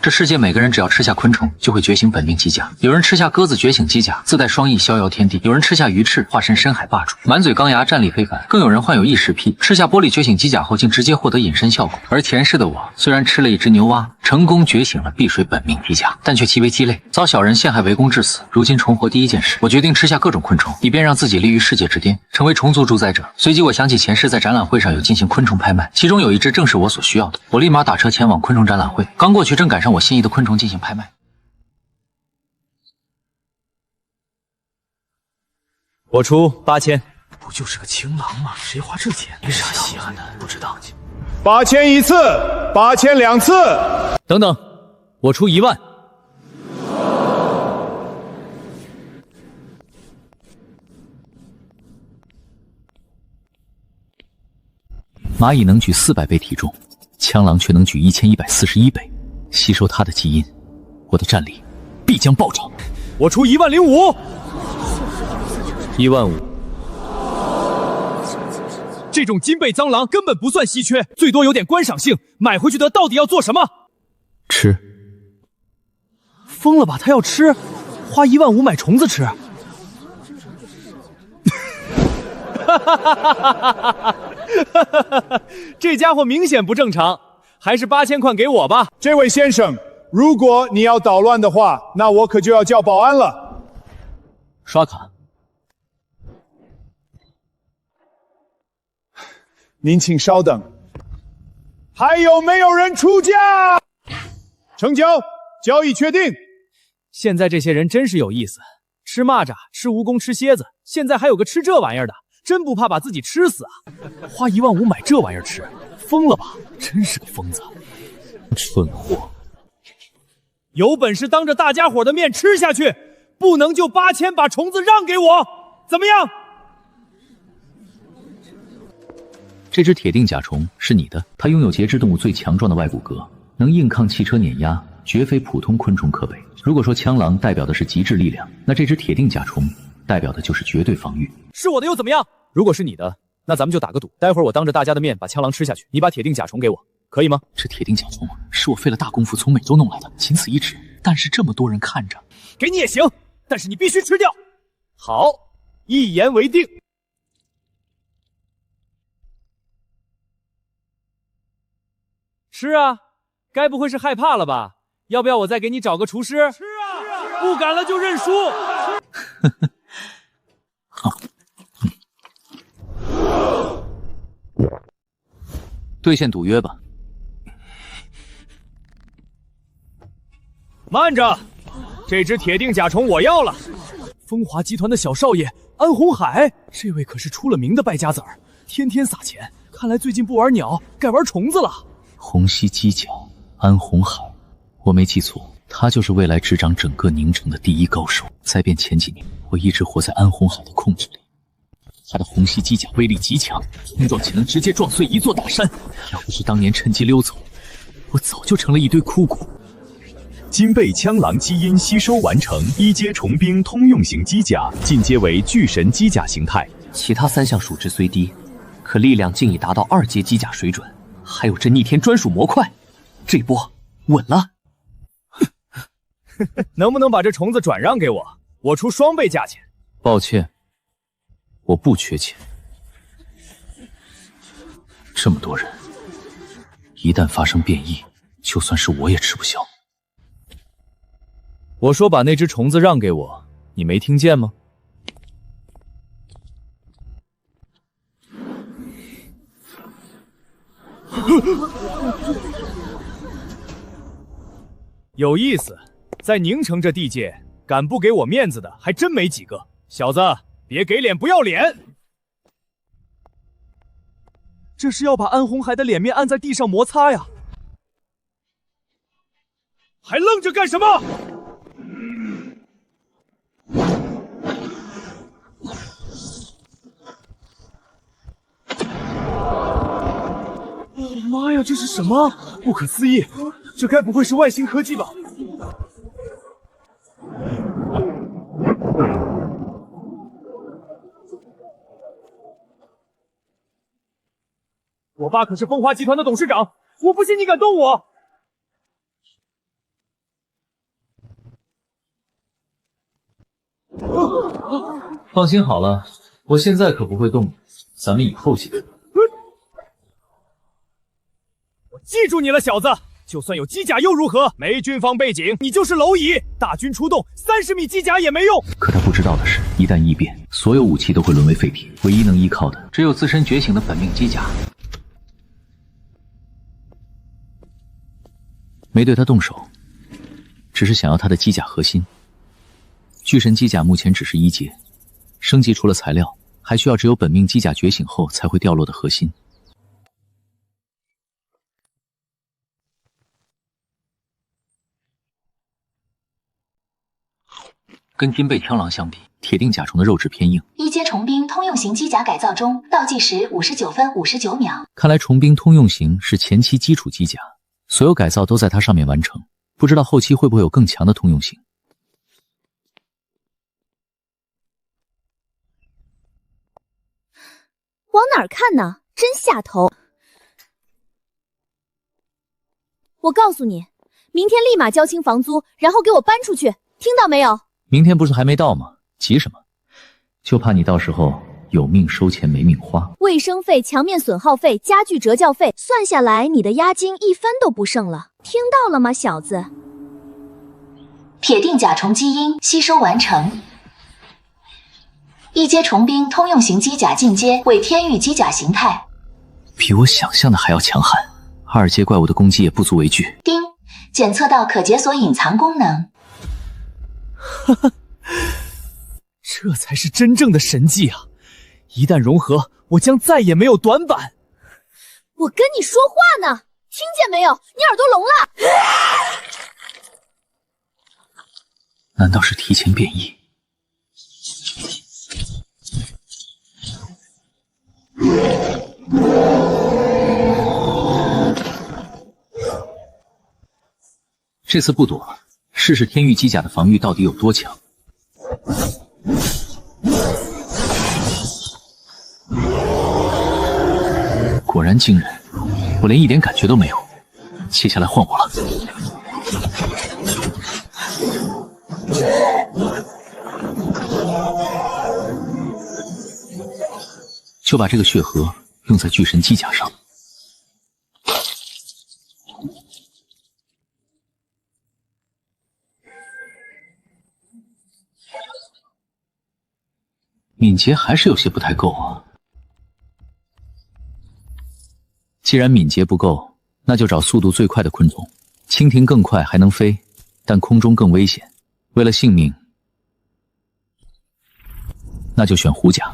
这世界每个人只要吃下昆虫，就会觉醒本命机甲。有人吃下鸽子觉醒机甲，自带双翼逍遥天地；有人吃下鱼翅化身深海霸主，满嘴钢牙战力非凡；更有人患有异食癖，吃下玻璃觉醒机甲后竟直接获得隐身效果。而前世的我，虽然吃了一只牛蛙，成功觉醒了碧水本命机甲，但却极为鸡肋，遭小人陷害围攻致死。如今重活第一件事，我决定吃下各种昆虫，以便让自己立于世界之巅，成为虫族主宰者。随即我想起前世在展览会上有进行昆虫拍卖，其中有一只正是我所需要的。我立马打车前往昆虫展览会，刚过去正赶上我心仪的昆虫进行拍卖。我出8000。不就是个情郎吗？谁花这钱？没啥稀罕的，不知道。8000一次，8000两次。等等，我出1万。蚂蚁能举400倍体重，枪狼却能举1141倍。吸收它的基因，我的战力必将暴涨。我出10500。15000。这种金背蟑螂根本不算稀缺，最多有点观赏性。买回去的到底要做什么？吃。疯了吧？他要吃？花15000买虫子吃？这家伙明显不正常，还是8000块给我吧。这位先生，如果你要捣乱的话，那我可就要叫保安了。刷卡。您请稍等，还有没有人出价？成交，交易确定。现在这些人真是有意思，吃蚂蚱，吃蜈蚣，吃蝎子，现在还有个吃这玩意儿的，真不怕把自己吃死啊！花15000买这玩意儿吃，疯了吧？真是个疯子！蠢货！有本事当着大家伙的面吃下去，不能就8000把虫子让给我，怎么样？这只铁定甲虫是你的，它拥有节肢动物最强壮的外骨骼，能硬抗汽车碾压，绝非普通昆虫可比。如果说枪狼代表的是极致力量，那这只铁定甲虫代表的就是绝对防御。是我的又怎么样？如果是你的，那咱们就打个赌，待会儿我当着大家的面把枪狼吃下去，你把铁定甲虫给我，可以吗？这铁定甲虫是我费了大功夫从美洲弄来的，仅此一只，但是这么多人看着，给你也行，但是你必须吃掉。好，一言为定。吃啊，该不会是害怕了吧？要不要我再给你找个厨师？吃啊！不敢了就认输。好，兑现赌约吧。慢着，这只铁定甲虫我要了。风华集团的小少爷安红海，这位可是出了名的败家子儿，天天撒钱。看来最近不玩鸟，改玩虫子了。虹吸机甲，安红海，我没记错，他就是未来执掌整个宁城的第一高手。在变前几年，我一直活在安红海的控制里。他的虹吸机甲威力极强，冲撞起能直接撞碎一座大山。要不是当年趁机溜走，我早就成了一堆枯骨。金背枪狼基因吸收完成，1阶虫兵通用型机甲，进阶为巨神机甲形态。其他3项数值虽低，可力量竟已达到2阶机甲水准。还有这逆天专属模块，这波稳了。能不能把这虫子转让给我？我出双倍价钱。抱歉，我不缺钱。这么多人，一旦发生变异，就算是我也吃不消。我说把那只虫子让给我，你没听见吗？有意思，在宁城这地界，敢不给我面子的还真没几个。小子，别给脸不要脸！这是要把安红海的脸面按在地上摩擦呀！还愣着干什么？妈呀，这是什么？不可思议！这该不会是外星科技吧？我爸可是风华集团的董事长，我不信你敢动我！放心好了，我现在可不会动你，咱们以后见。我记住你了，小子！就算有机甲又如何？没军方背景，你就是蝼蚁。大军出动，30米机甲也没用。可他不知道的是，一旦异变，所有武器都会沦为废铁，唯一能依靠的只有自身觉醒的本命机甲。没对他动手，只是想要他的机甲核心。巨神机甲目前只是1阶，升级除了材料，还需要只有本命机甲觉醒后才会掉落的核心。跟金背枪狼相比，铁定甲虫的肉质偏硬。1阶重兵通用型机甲改造中，倒计时59分59秒。看来重兵通用型是前期基础机甲，所有改造都在它上面完成，不知道后期会不会有更强的通用型。往哪儿看呢？真下头！我告诉你，明天立马交清房租，然后给我搬出去，听到没有？明天不是还没到吗？急什么？就怕你到时候有命收钱没命花。卫生费、墙面损耗费、家具折旧费，算下来你的押金1分都不剩了。听到了吗，小子？铁定甲虫基因吸收完成。1阶重兵通用型机甲进阶为天域机甲形态，比我想象的还要强悍。2阶怪物的攻击也不足为惧。丁，检测到可解锁隐藏功能。哈哈，这才是真正的神技啊！一旦融合，我将再也没有短板。我跟你说话呢，听见没有？你耳朵聋了？难道是提前变异？这次不躲了，试试天域机甲的防御到底有多强。果然惊人，我连一点感觉都没有。接下来换我了。就把这个血核用在巨神机甲上。敏捷还是有些不太够啊。既然敏捷不够，那就找速度最快的昆虫。蜻蜓更快，还能飞，但空中更危险。为了性命，那就选虎甲。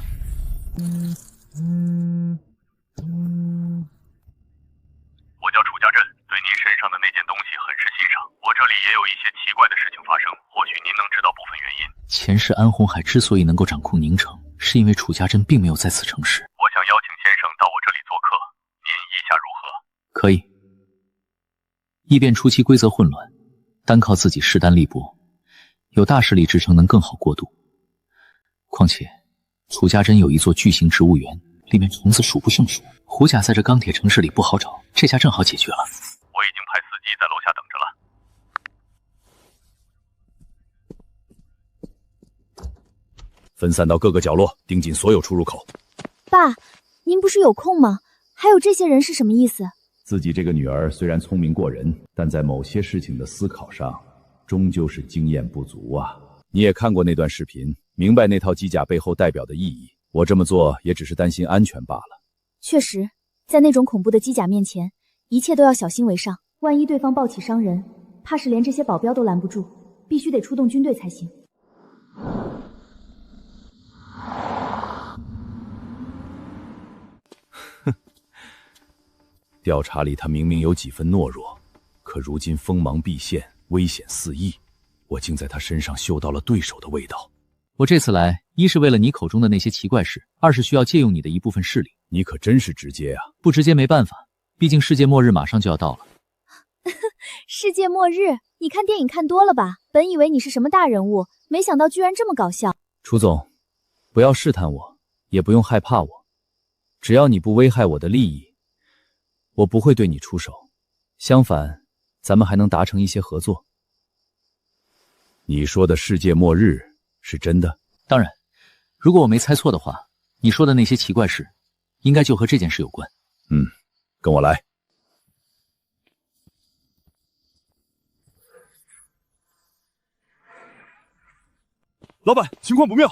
我叫楚家镇，对您身上的那件东西很是欣赏。我这里也有一些奇怪的事情发生，或许您能知道部分原因。前世安红海之所以能够掌控宁城，是因为楚家镇并没有在此成事。我想邀请先生到我这里做客，您意下如何？可以。异变初期规则混乱，单靠自己势单力薄，有大势力支撑能更好过渡。况且楚家镇有一座巨型植物园，里面虫子数不胜数，虎甲在这钢铁城市里不好找，这下正好解决了。我已经派司机在楼下等着了。分散到各个角落，盯紧所有出入口。爸，您不是有空吗？还有这些人是什么意思？自己这个女儿虽然聪明过人，但在某些事情的思考上，终究是经验不足啊。你也看过那段视频，明白那套机甲背后代表的意义。我这么做也只是担心安全罢了。确实，在那种恐怖的机甲面前，一切都要小心为上。万一对方暴起伤人，怕是连这些保镖都拦不住，必须得出动军队才行。调查里他明明有几分懦弱，可如今锋芒毕现，危险四溢，我竟在他身上嗅到了对手的味道。我这次来，一是为了你口中的那些奇怪事，二是需要借用你的一部分势力。你可真是直接啊！不直接没办法，毕竟世界末日马上就要到了。世界末日，你看电影看多了吧？本以为你是什么大人物，没想到居然这么搞笑。楚总，不要试探我，也不用害怕我，只要你不危害我的利益，我不会对你出手。相反，咱们还能达成一些合作。你说的世界末日是真的？当然，如果我没猜错的话，你说的那些奇怪事，应该就和这件事有关。跟我来。老板，情况不妙。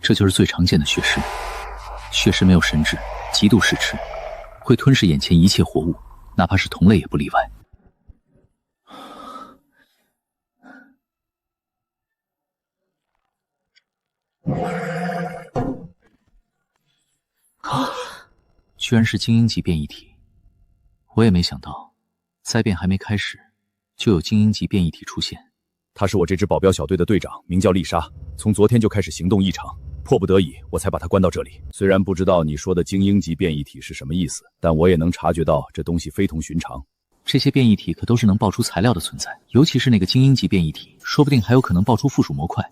这就是最常见的血尸。血尸没有神智，极度嗜吃，会吞噬眼前一切活物，哪怕是同类也不例外。居然是精英级变异体，我也没想到，灾变还没开始，就有精英级变异体出现。他是我这支保镖小队的队长，名叫丽莎，从昨天就开始行动异常，迫不得已我才把他关到这里。虽然不知道你说的精英级变异体是什么意思，但我也能察觉到这东西非同寻常。这些变异体可都是能爆出材料的存在，尤其是那个精英级变异体，说不定还有可能爆出附属模块，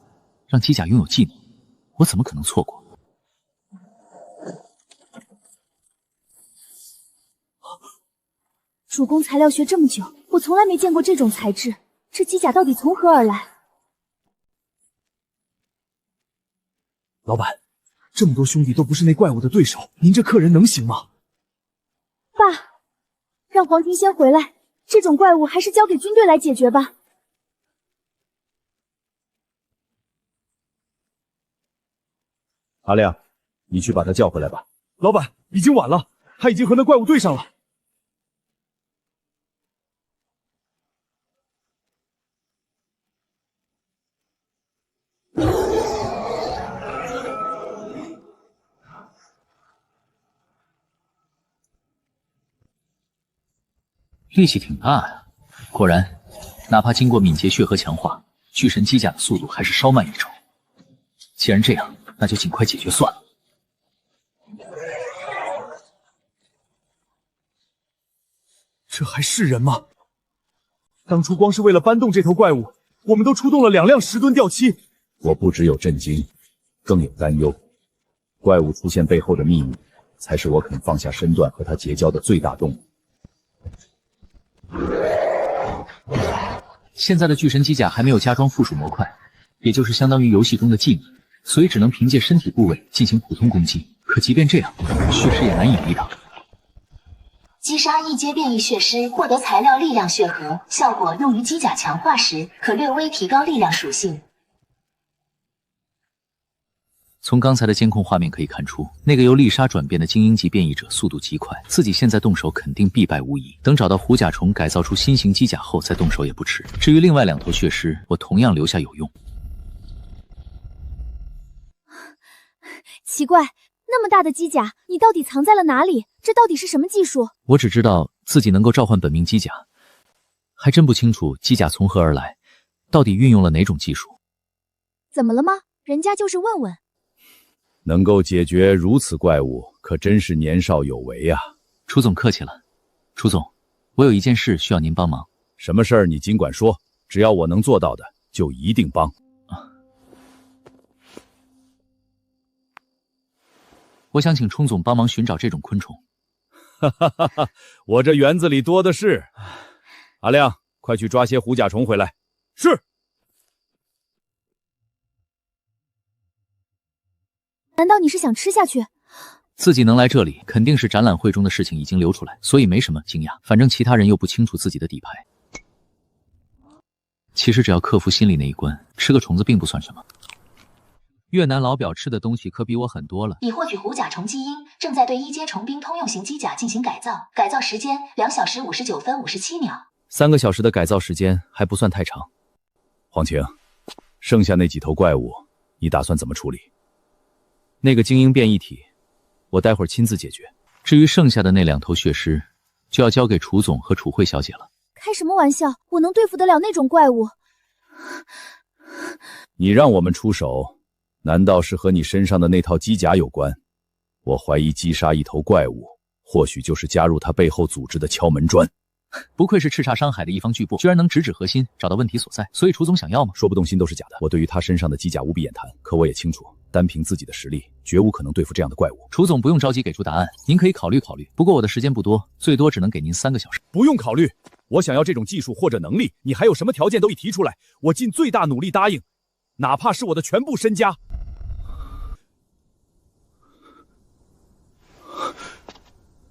让机甲拥有技能，我怎么可能错过？主攻材料学这么久，我从来没见过这种材质，这机甲到底从何而来？老板，这么多兄弟都不是那怪物的对手，您这客人能行吗？爸，让黄庭先回来，这种怪物还是交给军队来解决吧。阿亮，你去把他叫回来吧。老板，已经晚了，他已经和那怪物对上了。力气挺大呀，果然，哪怕经过敏捷血核强化，巨神机甲的速度还是稍慢一筹。既然这样，那就尽快解决算了。这还是人吗？当初光是为了搬动这头怪物，我们都出动了2辆10吨吊漆。我不只有震惊，更有担忧。怪物出现背后的秘密，才是我肯放下身段和他结交的最大动力。现在的巨神机甲还没有加装附属模块，也就是相当于游戏中的技能，所以只能凭借身体部位进行普通攻击。可即便这样，血尸也难以抵挡。击杀一阶变异血尸，获得材料力量血核，效果用于机甲强化时，可略微提高力量属性。从刚才的监控画面可以看出，那个由丽莎转变的精英级变异者速度极快，自己现在动手肯定必败无疑。等找到虎甲虫改造出新型机甲后再动手也不迟。至于另外2头血尸，我同样留下有用。奇怪，那么大的机甲，你到底藏在了哪里？这到底是什么技术？我只知道自己能够召唤本命机甲，还真不清楚机甲从何而来，到底运用了哪种技术。怎么了吗？人家就是问问。能够解决如此怪物，可真是年少有为啊！楚总客气了。楚总，我有一件事需要您帮忙。什么事儿你尽管说，只要我能做到的，就一定帮。我想请冲总帮忙寻找这种昆虫。哈哈哈哈！我这园子里多的是。阿亮，快去抓些虎甲虫回来。是。难道你是想吃下去？自己能来这里，肯定是展览会中的事情已经流出来，所以没什么惊讶。反正其他人又不清楚自己的底牌。其实只要克服心里那一关，吃个虫子并不算什么。越南老表吃的东西可比我很多了。已获取虎甲虫基因，正在对1阶虫兵通用型机甲进行改造，改造时间2小时59分57秒。3个小时的改造时间还不算太长。黄晴，剩下那几头怪物，你打算怎么处理？那个精英变异体，我待会儿亲自解决。至于剩下的那2头血尸，就要交给楚总和楚慧小姐了。开什么玩笑？我能对付得了那种怪物？你让我们出手，难道是和你身上的那套机甲有关？我怀疑击杀一头怪物，或许就是加入他背后组织的敲门砖。不愧是叱咤商海的一方巨擘，居然能直指核心，找到问题所在。所以楚总想要吗？说不动心都是假的。我对于他身上的机甲无比眼馋，可我也清楚，单凭自己的实力，绝无可能对付这样的怪物。楚总不用着急给出答案，您可以考虑考虑。不过我的时间不多，最多只能给您3个小时。不用考虑，我想要这种技术或者能力，你还有什么条件都一提出来，我尽最大努力答应，哪怕是我的全部身家。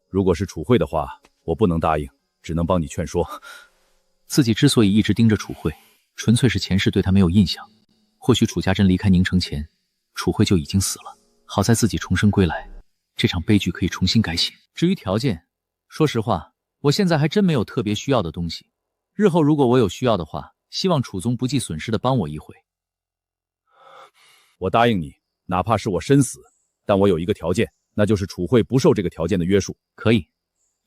如果是楚慧的话，我不能答应，只能帮你劝说。自己之所以一直盯着楚慧，纯粹是前世对她没有印象。或许楚家珍离开宁城前，楚慧就已经死了。好在自己重生归来，这场悲剧可以重新改写。至于条件，说实话，我现在还真没有特别需要的东西。日后如果我有需要的话，希望楚宗不计损失的帮我一回。我答应你，哪怕是我身死，但我有一个条件，那就是楚慧不受这个条件的约束。可以，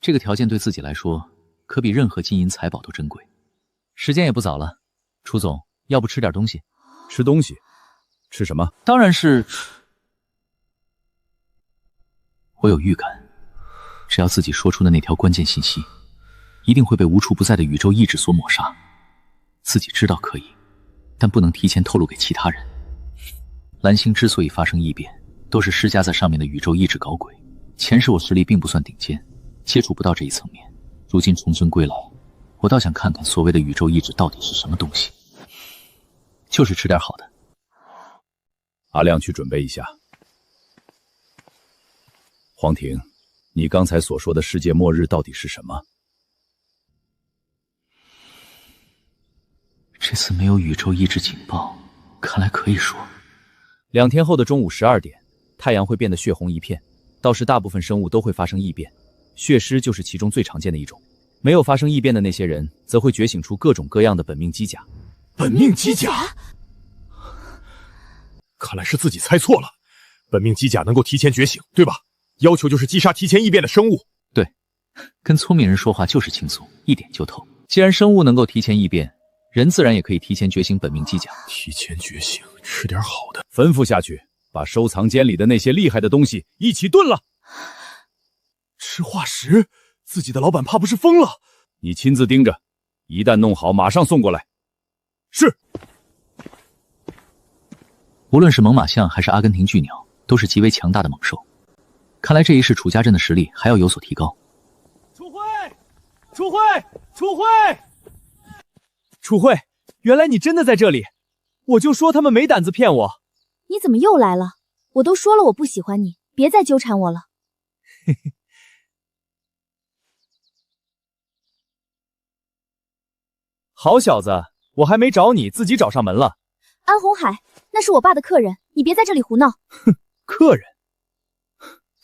这个条件对自己来说，可比任何金银财宝都珍贵。时间也不早了，楚总，要不吃点东西？吃东西？吃什么？当然是……我有预感，只要自己说出的那条关键信息，一定会被无处不在的宇宙意志所抹杀。自己知道可以，但不能提前透露给其他人。蓝星之所以发生异变，都是施加在上面的宇宙意志搞鬼。前世我实力并不算顶尖，接触不到这一层面。如今重生归来，我倒想看看所谓的宇宙意志到底是什么东西。就是吃点好的。阿亮去准备一下。黄婷，你刚才所说的世界末日到底是什么？这次没有宇宙意志警报，看来可以说。2天后的中午12点，太阳会变得血红一片，到时大部分生物都会发生异变，血尸就是其中最常见的一种。没有发生异变的那些人，则会觉醒出各种各样的本命机甲。本命机甲？看来是自己猜错了，本命机甲能够提前觉醒，对吧？要求就是击杀提前异变的生物。对，跟聪明人说话就是轻松，一点就透。既然生物能够提前异变，人自然也可以提前觉醒本命机甲。提前觉醒，吃点好的。吩咐下去，把收藏间里的那些厉害的东西一起炖了。吃化石？自己的老板怕不是疯了？你亲自盯着，一旦弄好，马上送过来。是。无论是猛犸象还是阿根廷巨鸟，都是极为强大的猛兽。看来这一世楚家镇的实力还要有所提高。楚慧，楚慧，楚慧，楚慧，原来你真的在这里！我就说他们没胆子骗我。你怎么又来了？我都说了我不喜欢你，别再纠缠我了。嘿嘿。好小子，我还没找你，自己找上门了。安红海，那是我爸的客人，你别在这里胡闹。哼，客人？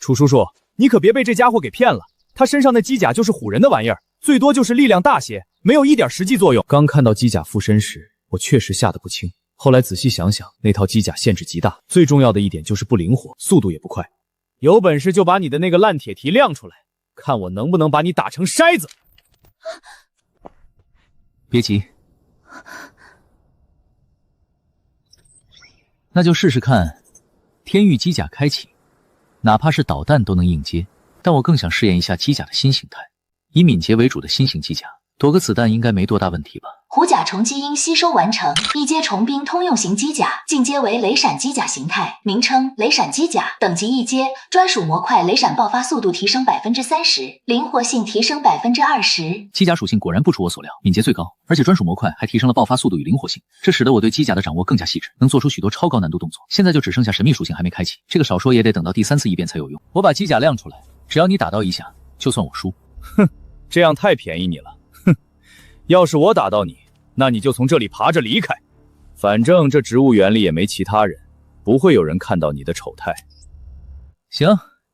楚叔叔，你可别被这家伙给骗了，他身上的机甲就是唬人的玩意儿，最多就是力量大些，没有一点实际作用。刚看到机甲附身时，我确实吓得不轻，后来仔细想想，那套机甲限制极大，最重要的一点就是不灵活，速度也不快。有本事就把你的那个烂铁蹄亮出来，看我能不能把你打成筛子。别急，那就试试看天域机甲开启，哪怕是导弹都能应接。但我更想试验一下机甲的新形态，以敏捷为主的新型机甲，躲个子弹应该没多大问题吧。虎甲虫基因吸收完成，一阶虫兵通用型机甲，进阶为雷闪机甲形态，名称雷闪机甲，等级一阶，专属模块雷闪爆发速度提升30%，灵活性提升20%。机甲属性果然不出我所料，敏捷最高，而且专属模块还提升了爆发速度与灵活性，这使得我对机甲的掌握更加细致，能做出许多超高难度动作。现在就只剩下神秘属性还没开启，这个少说也得等到第3次异变才有用。我把机甲亮出来，只要你打到一下，就算我输。哼，这样太便宜你了。哼，要是我打到你，那你就从这里爬着离开，反正这植物园里也没其他人，不会有人看到你的丑态。行，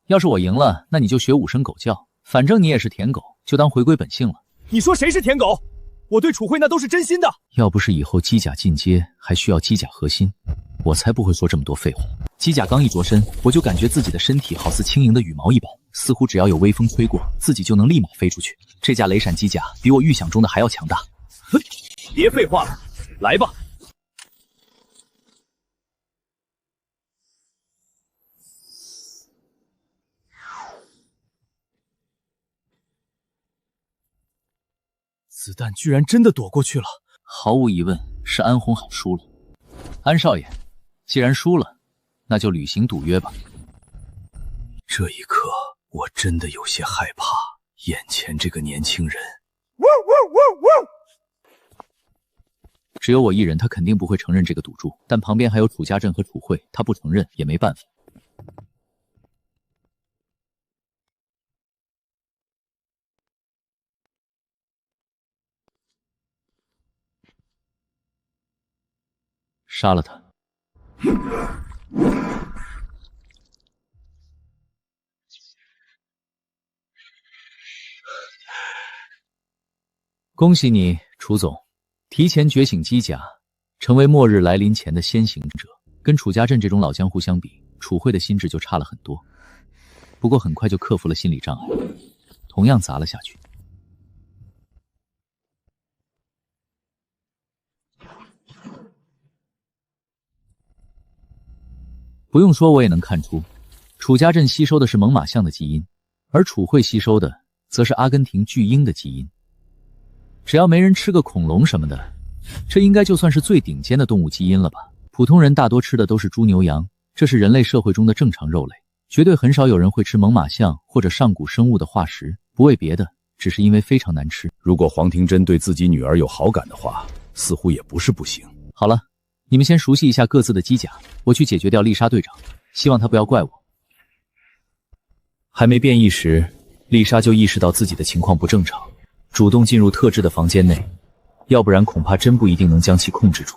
要是我赢了，那你就学5声狗叫，反正你也是舔狗，就当回归本性了。你说谁是舔狗？我对楚慧那都是真心的。要不是以后机甲进阶还需要机甲核心，我才不会说这么多废话。机甲刚一着身，我就感觉自己的身体好似轻盈的羽毛一般，似乎只要有微风吹过，自己就能立马飞出去。这架雷闪机甲比我预想中的还要强大。别废话了，来吧。子弹居然真的躲过去了。毫无疑问是安红海输了。安少爷，既然输了，那就履行赌约吧。这一刻，我真的有些害怕，眼前这个年轻人。只有我一人，他肯定不会承认这个赌注。但旁边还有楚家镇和楚慧，他不承认也没办法。杀了他！恭喜你，楚总，提前觉醒机甲，成为末日来临前的先行者。跟楚家镇这种老江湖相比，楚慧的心智就差了很多。不过很快就克服了心理障碍，同样砸了下去。不用说，我也能看出，楚家镇吸收的是猛犸象的基因，而楚慧吸收的则是阿根廷巨鹰的基因。只要没人吃个恐龙什么的，这应该就算是最顶尖的动物基因了吧？普通人大多吃的都是猪牛羊，这是人类社会中的正常肉类，绝对很少有人会吃猛犸象或者上古生物的化石，不为别的，只是因为非常难吃。如果黄庭珍对自己女儿有好感的话，似乎也不是不行。好了，你们先熟悉一下各自的机甲，我去解决掉丽莎队长，希望他不要怪我。还没变异时，丽莎就意识到自己的情况不正常，主动进入特制的房间内，要不然恐怕真不一定能将其控制住。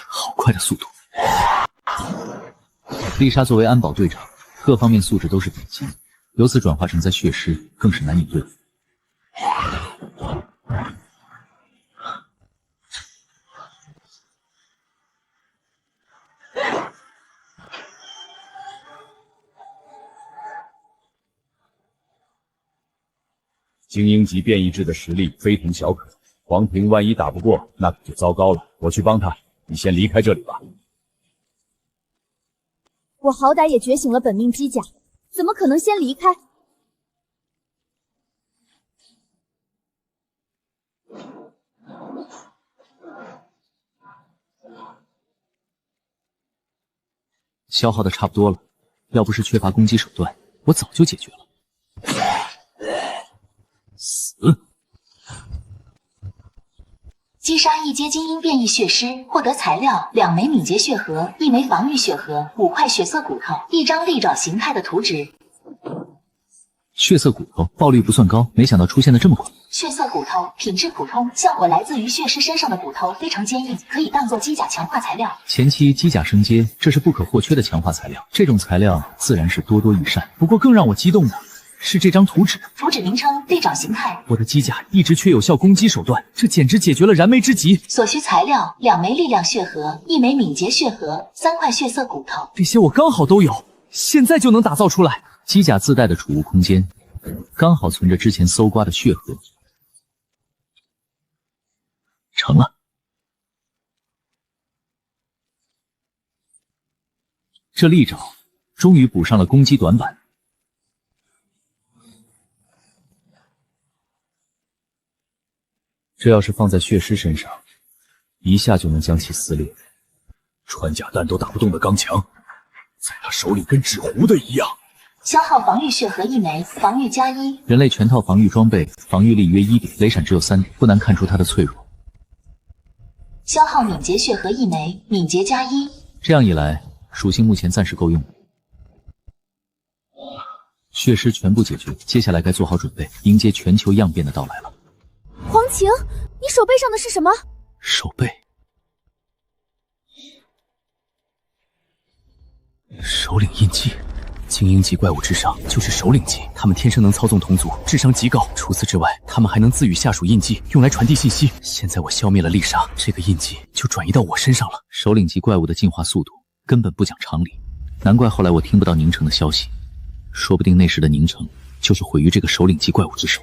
好快的速度！丽莎作为安保队长，各方面素质都是顶级，由此转化成在血尸，更是难以对付。精英级变异制的实力非同小可，黄庭万一打不过，那可就糟糕了。我去帮他，你先离开这里吧。我好歹也觉醒了本命机甲，怎么可能先离开？消耗的差不多了，要不是缺乏攻击手段，我早就解决了。死！击杀一阶精英变异血尸，获得材料2枚敏捷血核、1枚防御血核、5块血色骨头、1张利爪形态的图纸。血色骨头爆率不算高，没想到出现的这么快。血色骨头品质普通，效果来自于血尸身上的骨头非常坚硬，可以当做机甲强化材料。前期机甲升阶，这是不可或缺的强化材料，这种材料自然是多多益善。不过更让我激动的是这张图纸，图纸名称利爪形态。我的机甲一直缺有效攻击手段，这简直解决了燃眉之急。所需材料2枚力量血核、1枚敏捷血核、3块血色骨头。这些我刚好都有，现在就能打造出来。机甲自带的储物空间刚好存着之前搜刮的血核，成了。这利爪终于补上了攻击短板。这要是放在血尸身上，一下就能将其撕裂。穿甲弹都打不动的钢墙，在他手里跟纸糊的一样。消耗防御血核1枚，防御加1。人类全套防御装备，防御力约1点，雷闪只有3点，不难看出它的脆弱。消耗敏捷血核1枚，敏捷加1。这样一来，属性目前暂时够用。血尸全部解决，接下来该做好准备，迎接全球样变的到来了。黄晴，你手背上的是什么？手背，首领印记。精英级怪物智商就是首领级，他们天生能操纵同族，智商极高。除此之外，他们还能自语下属印记，用来传递信息。现在我消灭了丽莎，这个印记就转移到我身上了。首领级怪物的进化速度根本不讲常理，难怪后来我听不到宁城的消息，说不定那时的宁城就是毁于这个首领级怪物之手。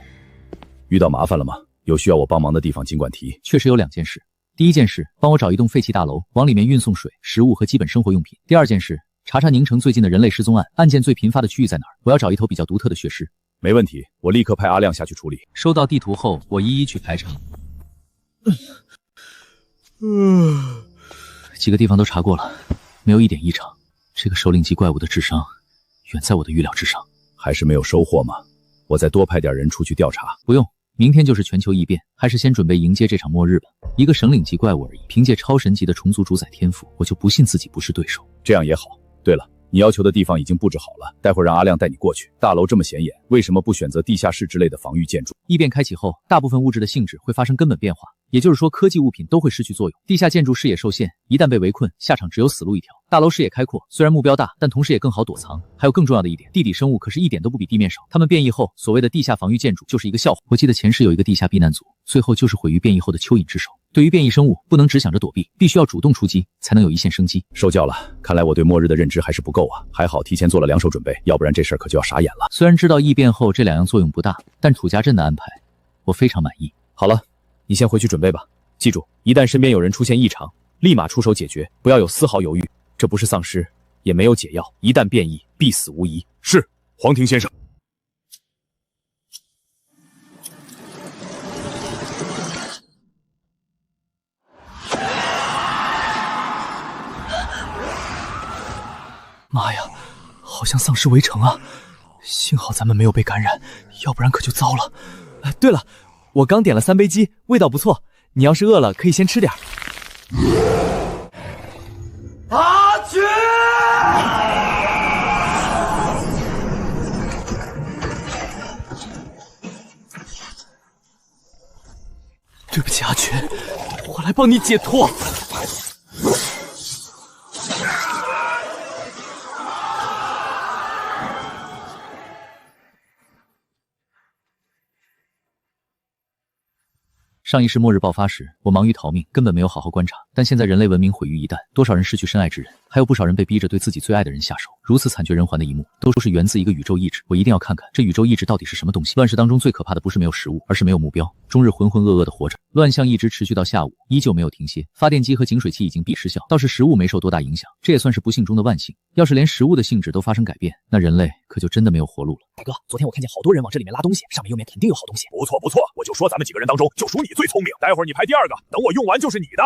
遇到麻烦了吗？有需要我帮忙的地方尽管提。确实有2件事，第一件事，帮我找一栋废弃大楼，往里面运送水、食物和基本生活用品。第二件事，查查宁城最近的人类失踪案，案件最频发的区域在哪儿？我要找一头比较独特的血尸。没问题，我立刻派阿亮下去处理。收到地图后，我一一去排查。几个地方都查过了，没有一点异常。这个首领级怪物的智商远在我的预料之上。还是没有收获吗？我再多派点人出去调查。不用，明天就是全球异变，还是先准备迎接这场末日吧。一个省领级怪物而已，凭借超神级的虫族主宰天赋，我就不信自己不是对手。这样也好。对了，你要求的地方已经布置好了，待会儿让阿亮带你过去。大楼这么显眼，为什么不选择地下室之类的防御建筑？异变开启后，大部分物质的性质会发生根本变化，也就是说，科技物品都会失去作用。地下建筑视野受限，一旦被围困，下场只有死路一条。大楼视野开阔，虽然目标大，但同时也更好躲藏。还有更重要的一点，地底生物可是一点都不比地面少。他们变异后，所谓的地下防御建筑就是一个笑话。我记得前世有一个地下避难组，最后就是毁于变异后的蚯蚓之手。对于变异生物，不能只想着躲避，必须要主动出击，才能有一线生机。受教了，看来我对末日的认知还是不够啊，还好提前做了2手准备，要不然这事儿可就要傻眼了。虽然知道异变后这2样作用不大，但楚家镇的安排，我非常满意。好了，你先回去准备吧。记住，一旦身边有人出现异常，立马出手解决，不要有丝毫犹豫。这不是丧尸，也没有解药，一旦变异，必死无疑。是，黄庭先生。妈呀，好像丧尸围城啊！幸好咱们没有被感染，要不然可就糟了。对了，我刚点了3杯鸡，味道不错。你要是饿了，可以先吃点。阿群！对不起，阿群，我来帮你解脱。上一世末日爆发时，我忙于逃命，根本没有好好观察。但现在人类文明毁于一旦，多少人失去深爱之人，还有不少人被逼着对自己最爱的人下手。如此惨绝人寰的一幕，都是源自一个宇宙意志。我一定要看看这宇宙意志到底是什么东西。乱世当中最可怕的不是没有食物，而是没有目标，终日浑浑噩噩的活着。乱象一直持续到下午，依旧没有停歇。发电机和净水器已经必失效，倒是食物没受多大影响，这也算是不幸中的万幸。要是连食物的性质都发生改变，那人类可就真的没有活路了。大哥，昨天我看见好多人往这里面拉东西，上面右面肯定有好东西。不错不错，我就说咱们几个人当中，就属你最聪明。待会儿你排第2个，等我用完就是你的。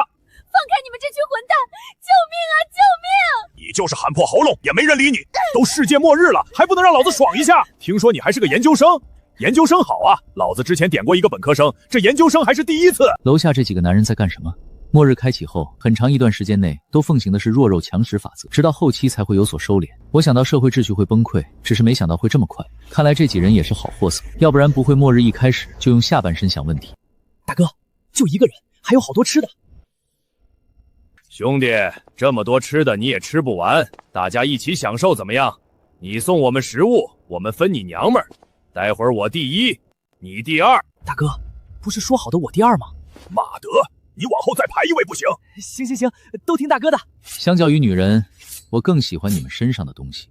放开你们这群混蛋！救命啊！救命！你就是喊破喉咙也没人理你。都世界末日了，还不能让老子爽一下？听说你还是个研究生，研究生好啊！老子之前点过一个本科生，这研究生还是第1次。楼下这几个男人在干什么？末日开启后，很长一段时间内都奉行的是弱肉强食法则，直到后期才会有所收敛。我想到社会秩序会崩溃，只是没想到会这么快。看来这几人也是好货色，要不然不会末日一开始就用下半身想问题。大哥，就一个人，还有好多吃的。兄弟，这么多吃的你也吃不完，大家一起享受怎么样？你送我们食物，我们分你娘们儿。待会儿我第1，你第2。大哥，不是说好的我第2吗？马德，你往后再排一位不行？行行行，都听大哥的。相较于女人，我更喜欢你们身上的东西。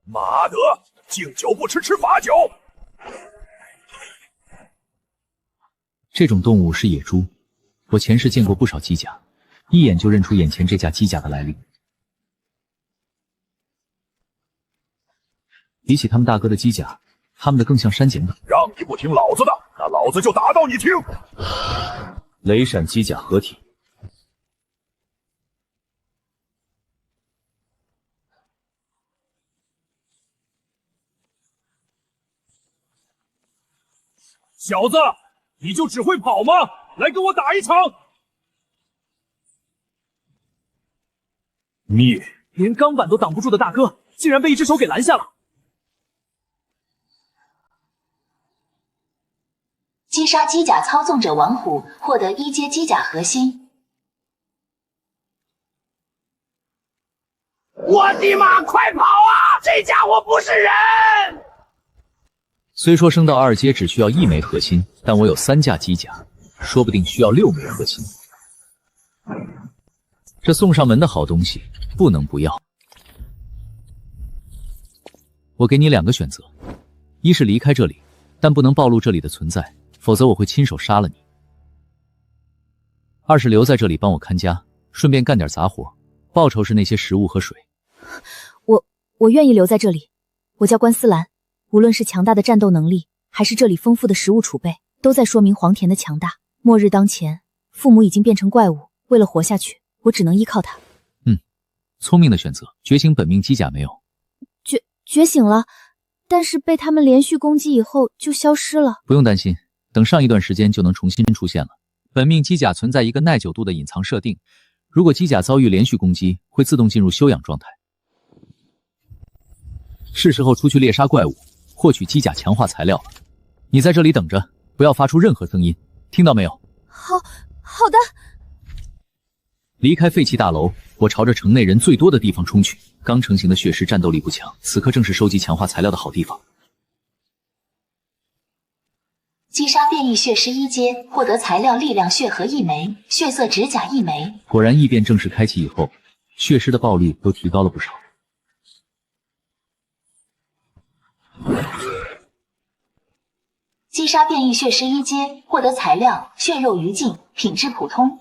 马德，敬酒不吃吃罚酒。这种动物是野猪，我前世见过不少机甲，一眼就认出眼前这架机甲的来历。比起他们大哥的机甲，他们的更像山剪短。让你不听老子的，那老子就打到你听。雷闪机甲合体。小子，你就只会跑吗？来跟我打一场！你连钢板都挡不住的大哥，竟然被一只手给拦下了。击杀机甲操纵者王虎，获得1阶机甲核心。我的妈！快跑啊！这家伙不是人！虽说升到2阶只需要1枚核心，但我有3架机甲，说不定需要6枚核心。这送上门的好东西，不能不要。我给你2个选择，一是离开这里，但不能暴露这里的存在，否则我会亲手杀了你。2是留在这里帮我看家，顺便干点杂活，报酬是那些食物和水。我愿意留在这里。我叫关思兰，无论是强大的战斗能力，还是这里丰富的食物储备，都在说明黄田的强大。末日当前，父母已经变成怪物，为了活下去，我只能依靠他。聪明的选择。觉醒本命机甲没有？觉醒了，但是被他们连续攻击以后就消失了。不用担心，等上一段时间就能重新出现了。本命机甲存在一个耐久度的隐藏设定，如果机甲遭遇连续攻击，会自动进入休养状态。是时候出去猎杀怪物，获取机甲强化材料了。你在这里等着，不要发出任何声音，听到没有？好的。离开废弃大楼，我朝着城内人最多的地方冲去。刚成型的血尸战斗力不强，此刻正是收集强化材料的好地方。击杀变异血尸1阶，获得材料力量血核1枚，血色指甲1枚。果然，异变正式开启以后，血尸的爆率都提高了不少。击杀变异血尸1阶，获得材料血肉余烬，品质普通。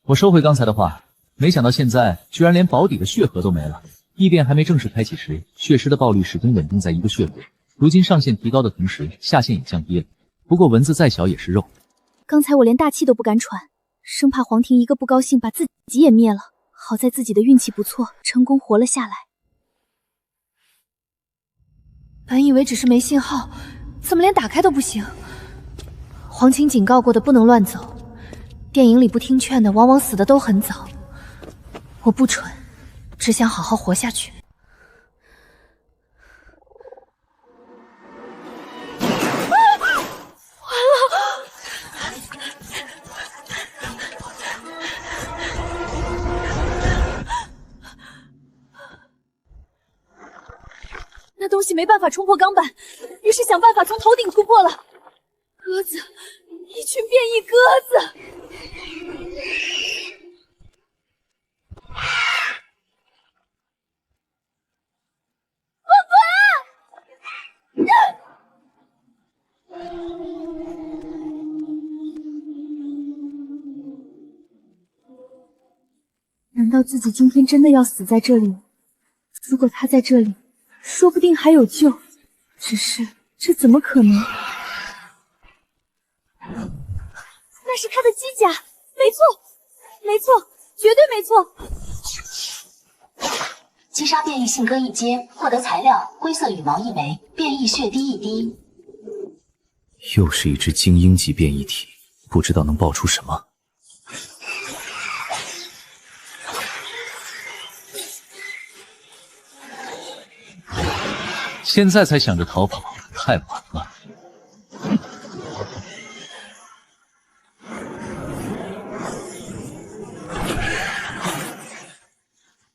我收回刚才的话，没想到现在居然连保底的血核都没了。异变还没正式开启时，血尸的爆率始终稳定在1个血核，如今上限提高的同时，下限也降低了。不过蚊子再小也是肉。刚才我连大气都不敢喘，生怕黄庭一个不高兴把自己也灭了。好在自己的运气不错，成功活了下来。本以为只是没信号，怎么连打开都不行？黄晴警告过的不能乱走，电影里不听劝的往往死的都很早。我不蠢，只想好好活下去。那东西没办法冲破钢板，于是想办法从头顶突破了。鸽子，一群变异鸽子！难道自己今天真的要死在这里？如果他在这里，说不定还有救。只是这怎么可能？那是他的机甲，没错，没错，绝对没错。击杀变异信鸽1阶，获得材料灰色羽毛1枚，变异血滴1滴。又是一只精英级变异体，不知道能爆出什么。现在才想着逃跑，太晚了。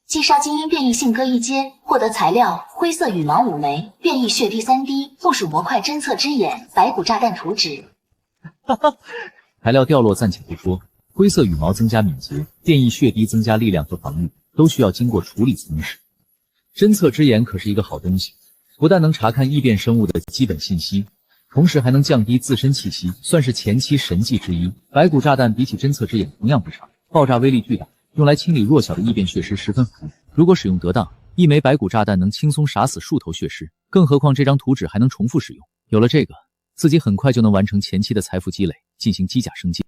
击杀精英变异信鸽1阶，获得材料灰色羽毛5枚，变异血滴3滴，附属模块侦测之眼，白骨炸弹图纸。材料掉落暂且不说，灰色羽毛增加敏捷，变异血滴增加力量和防御，都需要经过处理才能使用。侦测之眼可是一个好东西，不但能查看异变生物的基本信息，同时还能降低自身气息，算是前期神技之一。白骨炸弹比起侦测之眼同样不差，爆炸威力巨大，用来清理弱小的异变血尸十分合理。如果使用得当，一枚白骨炸弹能轻松杀死数头血尸，更何况这张图纸还能重复使用。有了这个，自己很快就能完成前期的财富积累，进行机甲升级。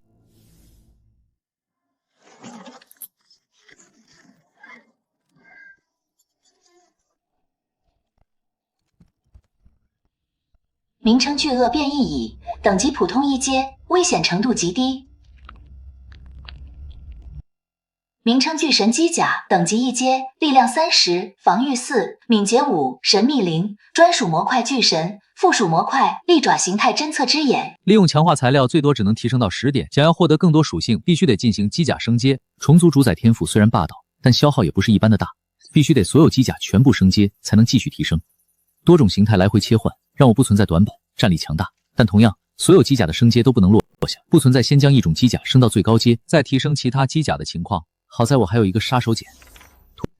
名称巨鳄变异蚁，等级普通1阶，危险程度极低。名称巨神机甲，等级1阶，力量30，防御4，敏捷5，神秘0，专属模块巨神，附属模块利爪形态侦测之眼。利用强化材料最多只能提升到10点，想要获得更多属性，必须得进行机甲升阶。虫族主宰天赋虽然霸道，但消耗也不是一般的大，必须得所有机甲全部升阶才能继续提升。多种形态来回切换，让我不存在短板，战力强大。但同样，所有机甲的升阶都不能落下，不存在先将一种机甲升到最高阶，再提升其他机甲的情况。好在我还有一个杀手锏。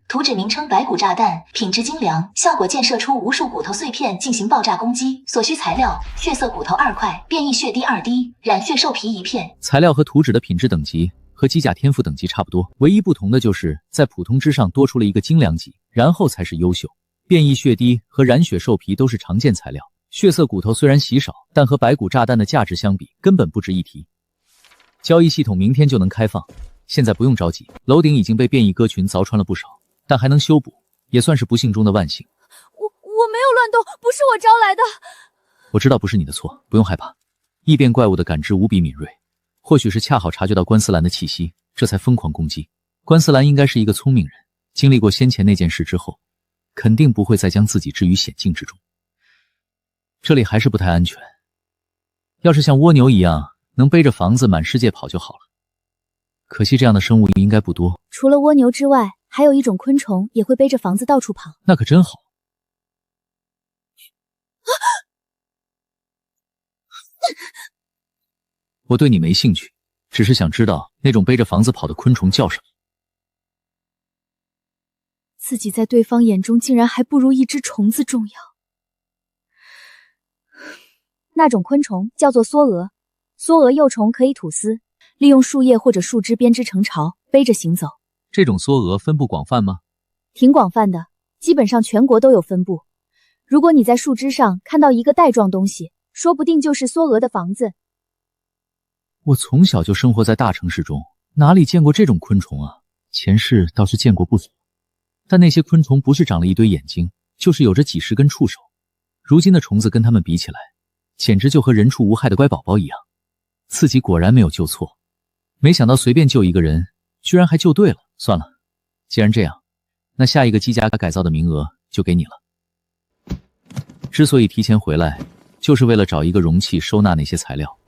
图纸名称白骨炸弹，品质精良，效果溅射出无数骨头碎片进行爆炸攻击。所需材料：血色骨头2块，变异血滴2滴，染血兽皮1片。材料和图纸的品质等级和机甲天赋等级差不多，唯一不同的就是在普通之上多出了一个精良级，然后才是优秀。变异血滴和染血兽皮都是常见材料，血色骨头虽然稀少，但和白骨炸弹的价值相比，根本不值一提。交易系统明天就能开放，现在不用着急，楼顶已经被变异鸽群凿穿了不少，但还能修补，也算是不幸中的万幸。我没有乱动，不是我招来的。我知道不是你的错，不用害怕。异变怪物的感知无比敏锐，或许是恰好察觉到关思兰的气息，这才疯狂攻击。关思兰应该是一个聪明人，经历过先前那件事之后，肯定不会再将自己置于险境之中。这里还是不太安全，要是像蜗牛一样能背着房子满世界跑就好了。可惜这样的生物应该不多。除了蜗牛之外，还有一种昆虫也会背着房子到处跑。那可真好。我对你没兴趣，只是想知道那种背着房子跑的昆虫叫什么。自己在对方眼中竟然还不如一只虫子重要。那种昆虫叫做梭蛾，梭蛾幼虫可以吐丝，利用树叶或者树枝编织成巢，背着行走。这种梭蛾分布广泛吗？挺广泛的，基本上全国都有分布。如果你在树枝上看到一个带状东西，说不定就是梭蛾的房子。我从小就生活在大城市中，哪里见过这种昆虫啊？前世倒是见过不少，但那些昆虫不是长了一堆眼睛，就是有着几十根触手。如今的虫子跟它们比起来，简直就和人畜无害的乖宝宝一样。自己果然没有救错，没想到随便救一个人，居然还救对了。算了，既然这样，那下一个机甲改造的名额就给你了。之所以提前回来，就是为了找一个容器收纳那些材料。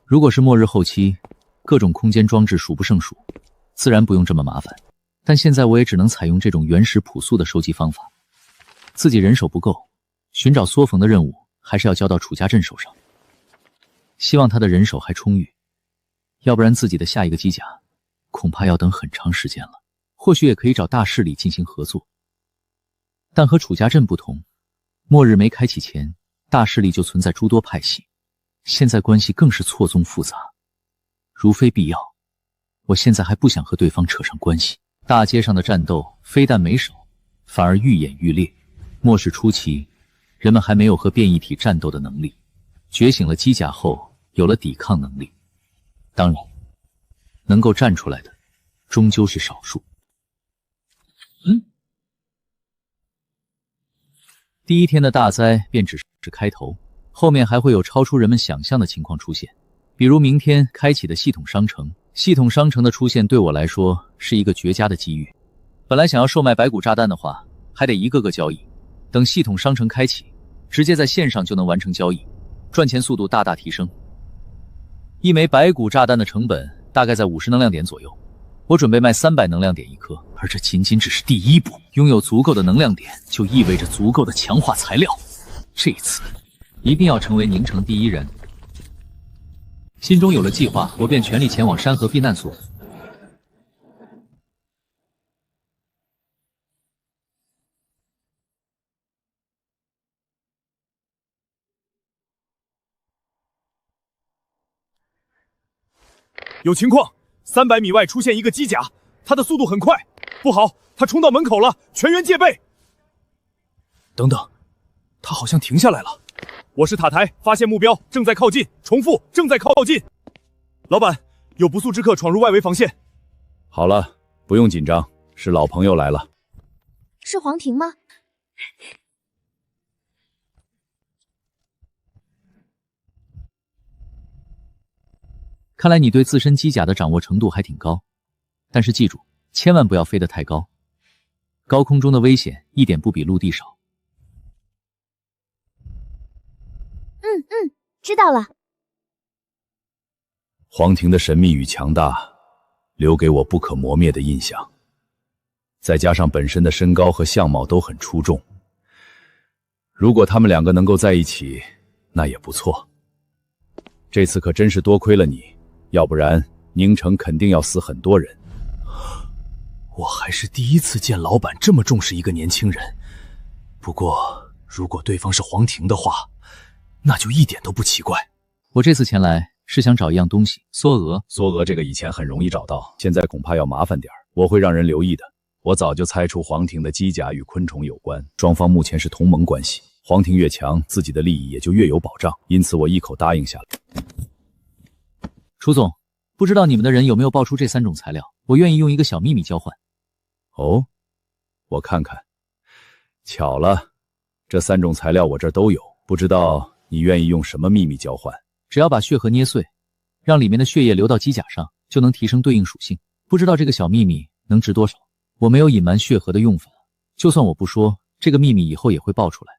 如果是末日后期，各种空间装置数不胜数，自然不用这么麻烦。但现在我也只能采用这种原始朴素的收集方法。自己人手不够，寻找缩缝的任务还是要交到楚家镇手上。希望他的人手还充裕，要不然自己的下一个机甲恐怕要等很长时间了。或许也可以找大势力进行合作，但和楚家镇不同，末日没开启前，大势力就存在诸多派系，现在关系更是错综复杂。如非必要，我现在还不想和对方扯上关系。大街上的战斗非但没少，反而愈演愈烈。末世初期，人们还没有和变异体战斗的能力，觉醒了机甲后有了抵抗能力。当然，能够站出来的终究是少数。第一天的大灾便只是开头，后面还会有超出人们想象的情况出现。比如明天开启的系统商城，系统商城的出现对我来说是一个绝佳的机遇。本来想要售卖白骨炸弹的话，还得一个个交易，等系统商城开启，直接在线上就能完成交易，赚钱速度大大提升。一枚白骨炸弹的成本大概在50能量点左右，我准备卖300能量点一颗，而这仅仅只是第一步。拥有足够的能量点，就意味着足够的强化材料。这次一定要成为宁城第一人。心中有了计划，我便全力前往山河避难所。有情况，300米外出现一个机甲，它的速度很快。不好，它冲到门口了，全员戒备。等等，它好像停下来了。我是塔台，发现目标，正在靠近。重复，正在靠近。老板，有不速之客闯入外围防线。好了，不用紧张，是老朋友来了。是黄庭吗？看来你对自身机甲的掌握程度还挺高，但是记住，千万不要飞得太高，高空中的危险一点不比陆地少。知道了。黄庭的神秘与强大，留给我不可磨灭的印象。再加上本身的身高和相貌都很出众，如果他们两个能够在一起，那也不错。这次可真是多亏了你，要不然宁城肯定要死很多人。我还是第一次见老板这么重视一个年轻人。不过，如果对方是黄庭的话，那就一点都不奇怪。我这次前来是想找一样东西，梭蛾。梭蛾这个以前很容易找到，现在恐怕要麻烦点，我会让人留意的。我早就猜出黄庭的机甲与昆虫有关，双方目前是同盟关系。黄庭越强，自己的利益也就越有保障，因此我一口答应下来。楚总，不知道你们的人有没有爆出这3种材料？我愿意用一个小秘密交换。哦，我看看。巧了，这3种材料我这儿都有，不知道你愿意用什么秘密交换？只要把血核捏碎，让里面的血液流到机甲上，就能提升对应属性。不知道这个小秘密能值多少？我没有隐瞒血核的用法，就算我不说，这个秘密以后也会爆出来。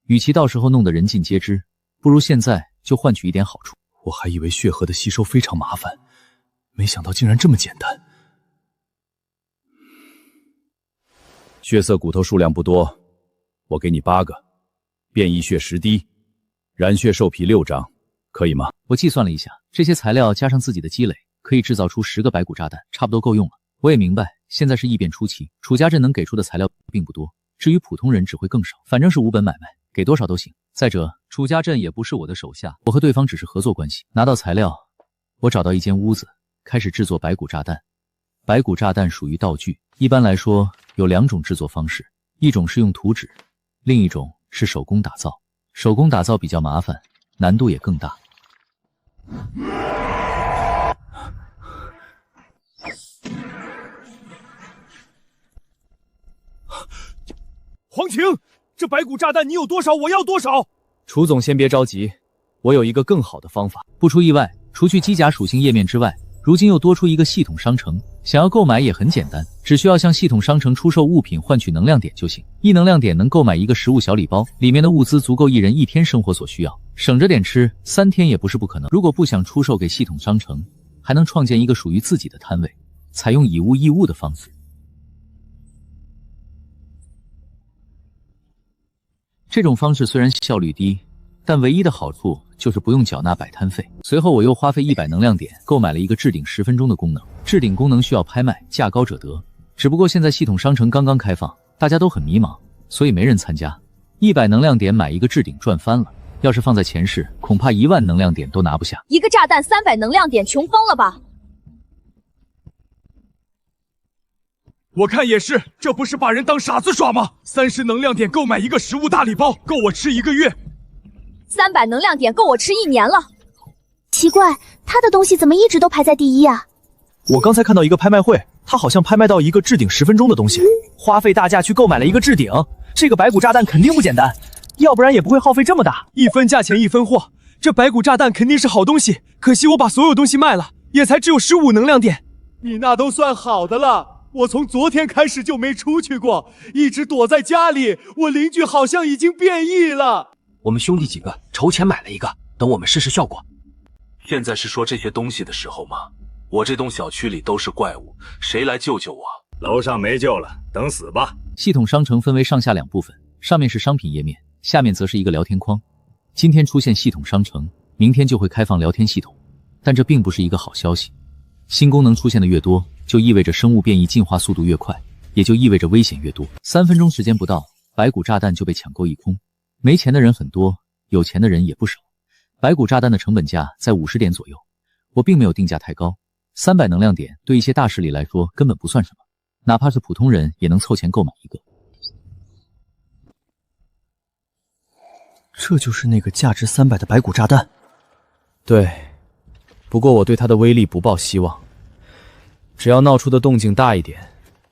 与其到时候弄得人尽皆知，不如现在就换取一点好处。我还以为血核的吸收非常麻烦，没想到竟然这么简单。血色骨头数量不多，我给你8个，变异血10滴，染血兽皮6张，可以吗？我计算了一下，这些材料加上自己的积累，可以制造出10个白骨炸弹，差不多够用了。我也明白，现在是异变初期，楚家镇能给出的材料并不多，至于普通人只会更少。反正是无本买卖，给多少都行。再者，楚家镇也不是我的手下，我和对方只是合作关系。拿到材料，我找到一间屋子，开始制作白骨炸弹。白骨炸弹属于道具，一般来说有2种制作方式，一种是用图纸，另一种是手工打造。手工打造比较麻烦，难度也更大。黄晴，这白骨炸弹你有多少，我要多少。楚总先别着急，我有一个更好的方法。不出意外，除去机甲属性页面之外，如今又多出一个系统商城，想要购买也很简单，只需要向系统商城出售物品换取能量点就行。1能量点能购买一个食物小礼包，里面的物资足够1人1天生活所需要，省着点吃，3天也不是不可能。如果不想出售给系统商城，还能创建一个属于自己的摊位，采用以物易物的方式。这种方式虽然效率低，但唯一的好处就是不用缴纳摆摊费。随后我又花费100能量点购买了一个置顶10分钟的功能，置顶功能需要拍卖，价高者得。只不过现在系统商城刚刚开放，大家都很迷茫，所以没人参加。100能量点买一个置顶赚翻了，要是放在前世，恐怕1万能量点都拿不下。一个炸弹300能量点，穷疯了吧？我看也是，这不是把人当傻子耍吗？30能量点购买一个食物大礼包，够我吃1个月。300能量点够我吃1年了。奇怪，他的东西怎么一直都排在第一啊？我刚才看到一个拍卖会，他好像拍卖到一个置顶10分钟的东西，花费大价去购买了一个置顶。这个白骨炸弹肯定不简单，要不然也不会耗费这么大。1分价钱1分货，这白骨炸弹肯定是好东西，可惜我把所有东西卖了，也才只有15能量点。你那都算好的了，我从昨天开始就没出去过，一直躲在家里。我邻居好像已经变异了。我们兄弟几个筹钱买了一个，等我们试试效果。现在是说这些东西的时候吗？我这栋小区里都是怪物，谁来救救我？楼上没救了，等死吧。系统商城分为上下2部分，上面是商品页面，下面则是一个聊天框。今天出现系统商城，明天就会开放聊天系统，但这并不是一个好消息。新功能出现的越多，就意味着生物变异进化速度越快，也就意味着危险越多。3分钟时间不到，白骨炸弹就被抢购一空。没钱的人很多，有钱的人也不少。白骨炸弹的成本价在50点左右，我并没有定价太高。300能量点对一些大势力来说根本不算什么，哪怕是普通人也能凑钱购买一个。这就是那个价值300的白骨炸弹。对，不过我对它的威力不抱希望，只要闹出的动静大一点，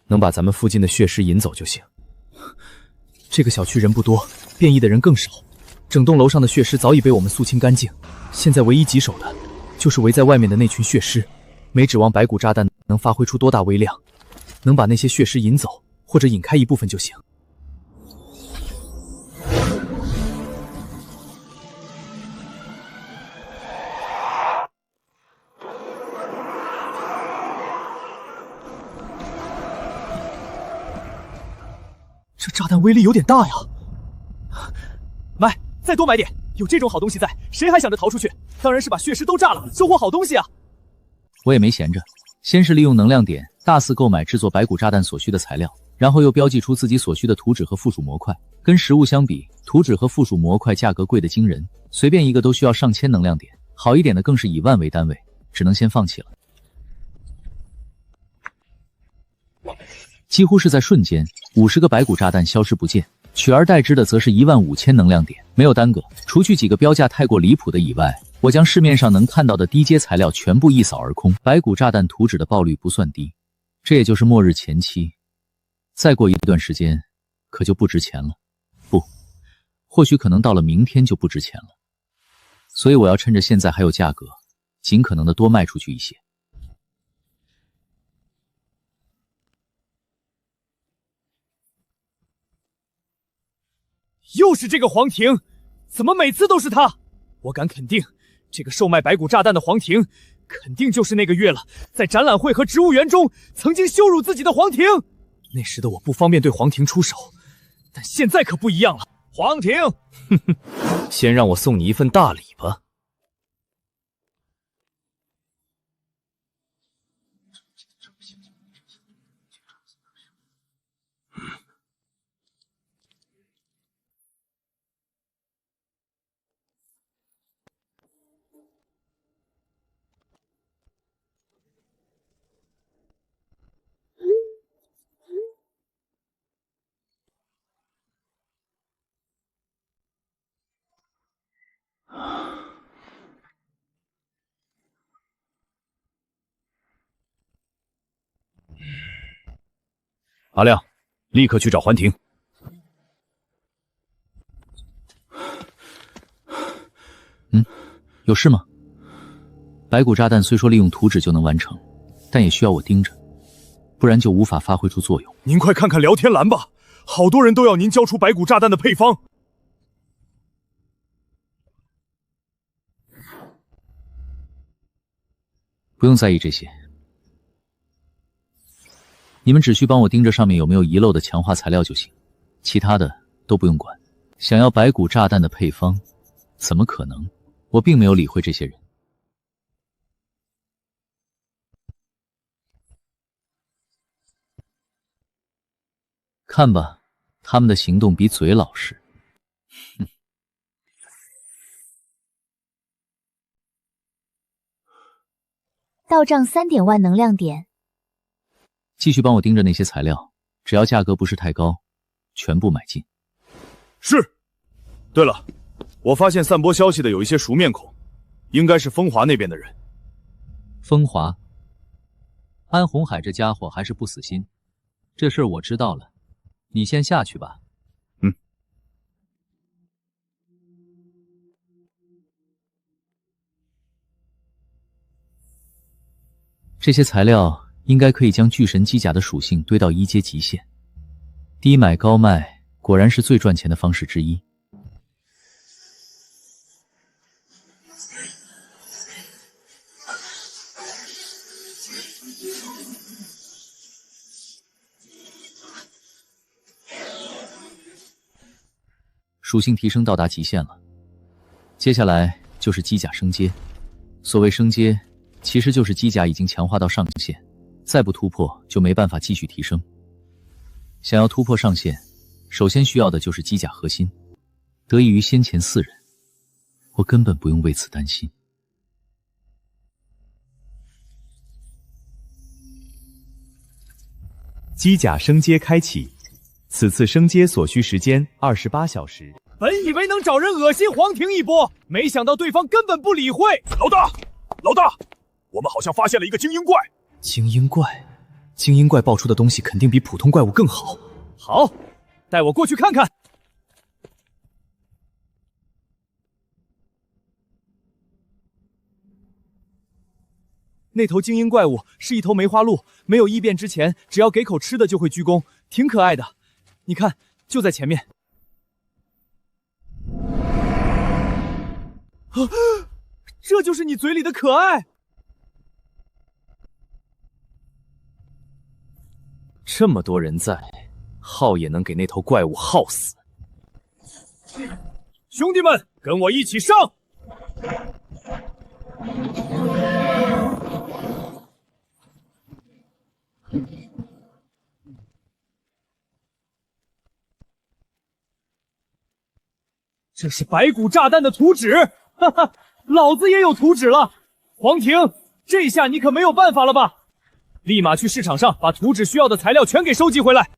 能把咱们附近的血尸引走就行。这个小区人不多，变异的人更少，整栋楼上的血尸早已被我们肃清干净，现在唯一棘手的就是围在外面的那群血尸。没指望白骨炸弹能发挥出多大威量，能把那些血尸引走或者引开一部分就行。这炸弹威力有点大呀！买，再多买点，有这种好东西在，谁还想着逃出去？当然是把血尸都炸了，收获好东西啊！我也没闲着，先是利用能量点大肆购买制作白骨炸弹所需的材料，然后又标记出自己所需的图纸和附属模块。跟实物相比，图纸和附属模块价格贵得惊人，随便一个都需要上千能量点，好一点的更是以万为单位，只能先放弃了。几乎是在瞬间，50个白骨炸弹消失不见，取而代之的则是15000能量点。没有耽搁，除去几个标价太过离谱的以外，我将市面上能看到的低阶材料全部一扫而空。白骨炸弹图纸的爆率不算低，这也就是末日前期。再过一段时间，可就不值钱了。不，或许可能到了明天就不值钱了。所以我要趁着现在还有价格，尽可能的多卖出去一些。又是这个黄婷，怎么每次都是他？我敢肯定，这个售卖白骨炸弹的黄婷，肯定就是那个月了在展览会和植物园中曾经羞辱自己的黄婷。那时的我不方便对黄婷出手，但现在可不一样了。黄婷，哼哼，先让我送你一份大礼吧。阿亮，立刻去找环婷。有事吗？白骨炸弹虽说利用图纸就能完成，但也需要我盯着，不然就无法发挥出作用。您快看看聊天栏吧，好多人都要您交出白骨炸弹的配方。不用在意这些，你们只需帮我盯着上面有没有遗漏的强化材料就行，其他的都不用管。想要白骨炸弹的配方，怎么可能？我并没有理会这些人。看吧，他们的行动比嘴老实。哼。到账3点万能量点。继续帮我盯着那些材料，只要价格不是太高，全部买进。是。对了，我发现散播消息的有一些熟面孔，应该是风华那边的人。风华，安红海这家伙还是不死心。这事儿我知道了，你先下去吧。这些材料应该可以将巨神机甲的属性堆到1阶极限。低买高卖果然是最赚钱的方式之一。属性提升到达极限了，接下来就是机甲升阶。所谓升阶，其实就是机甲已经强化到上限，再不突破就没办法继续提升。想要突破上限，首先需要的就是机甲核心。得益于先前4人，我根本不用为此担心。机甲升阶开启，此次升阶所需时间28小时。本以为能找人恶心黄婷一波，没想到对方根本不理会。老大，老大，我们好像发现了一个精英怪。精英怪，精英怪爆出的东西肯定比普通怪物更好。好，带我过去看看。那头精英怪物是一头梅花鹿，没有异变之前，只要给口吃的就会鞠躬，挺可爱的。你看，就在前面。啊，这就是你嘴里的可爱？这么多人在，耗也能给那头怪物耗死。兄弟们，跟我一起上！这是白骨炸弹的图纸，哈哈，老子也有图纸了。黄婷，这下你可没有办法了吧？立马去市场上把图纸需要的材料全给收集回来。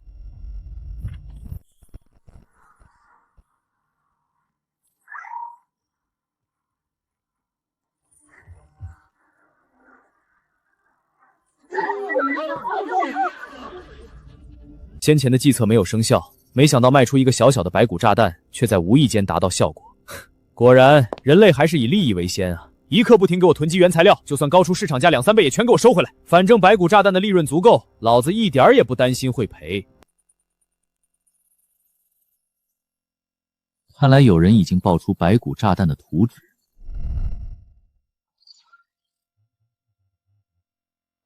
先前的计策没有生效，没想到卖出一个小小的白骨炸弹，却在无意间达到效果。果然，人类还是以利益为先啊！一刻不停给我囤积原材料，就算高出市场价2、3倍也全给我收回来。反正白骨炸弹的利润足够，老子一点也不担心会赔。看来有人已经爆出白骨炸弹的图纸。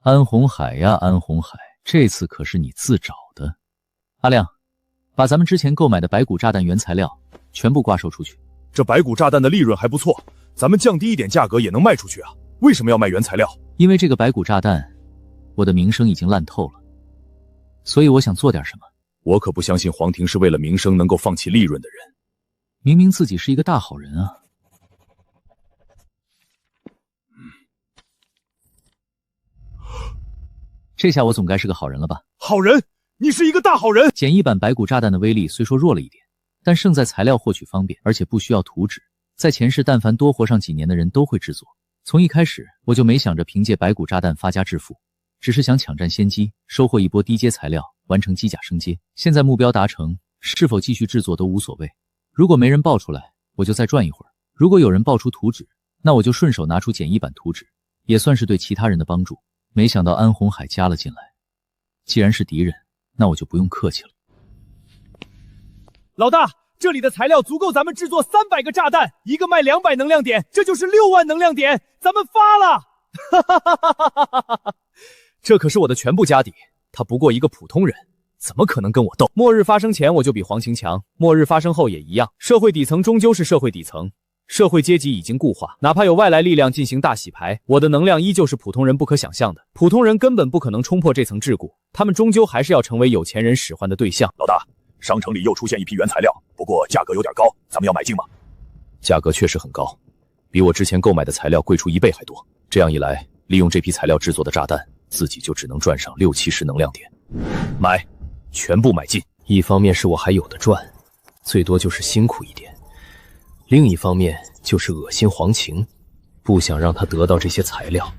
安红海呀，安红海，这次可是你自找的。阿亮，把咱们之前购买的白骨炸弹原材料全部挂售出去。这白骨炸弹的利润还不错，咱们降低一点价格也能卖出去啊。为什么要卖原材料？因为这个白骨炸弹，我的名声已经烂透了，所以我想做点什么。我可不相信黄庭是为了名声能够放弃利润的人。明明自己是一个大好人啊。这下我总该是个好人了吧？好人？你是一个大好人！简易版白骨炸弹的威力虽说弱了一点，但胜在材料获取方便，而且不需要图纸。在前世，但凡多活上几年的人都会制作。从一开始我就没想着凭借白骨炸弹发家致富，只是想抢占先机，收获一波低阶材料，完成机甲升阶。现在目标达成，是否继续制作都无所谓。如果没人爆出来，我就再转一会儿；如果有人爆出图纸，那我就顺手拿出简易版图纸，也算是对其他人的帮助。没想到安红海加了进来，既然是敌人，那我就不用客气了。老大，这里的材料足够咱们制作300个炸弹，一个卖200能量点，这就是6万能量点，咱们发了！这可是我的全部家底，他不过一个普通人，怎么可能跟我斗？末日发生前我就比黄晴强，末日发生后也一样。社会底层终究是社会底层，社会阶级已经固化，哪怕有外来力量进行大洗牌，我的能量依旧是普通人不可想象的。普通人根本不可能冲破这层桎梏，他们终究还是要成为有钱人使唤的对象。老大，商城里又出现一批原材料，不过价格有点高，咱们要买进吗？价格确实很高，比我之前购买的材料贵出1倍还多。这样一来，利用这批材料制作的炸弹，自己就只能赚上60、70能量点。买，全部买进。一方面是我还有的赚，最多就是辛苦一点；另一方面就是恶心黄晴，不想让他得到这些材料。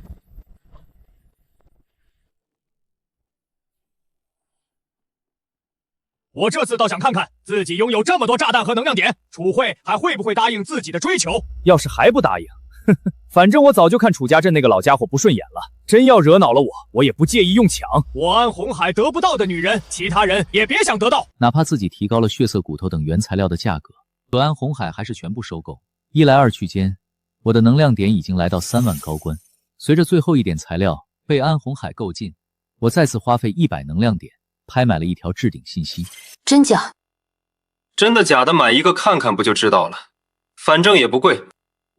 我这次倒想看看自己拥有这么多炸弹和能量点，楚慧还会不会答应自己的追求？要是还不答应，反正我早就看楚家镇那个老家伙不顺眼了，真要惹恼了我也不介意用抢。我安红海得不到的女人，其他人也别想得到。哪怕自己提高了血色骨头等原材料的价格，可安红海还是全部收购。一来二去间，我的能量点已经来到3万高关。随着最后一点材料被安红海购进，我再次花费100能量点拍买了一条置顶信息。真假？真的假的买一个看看不就知道了，反正也不贵。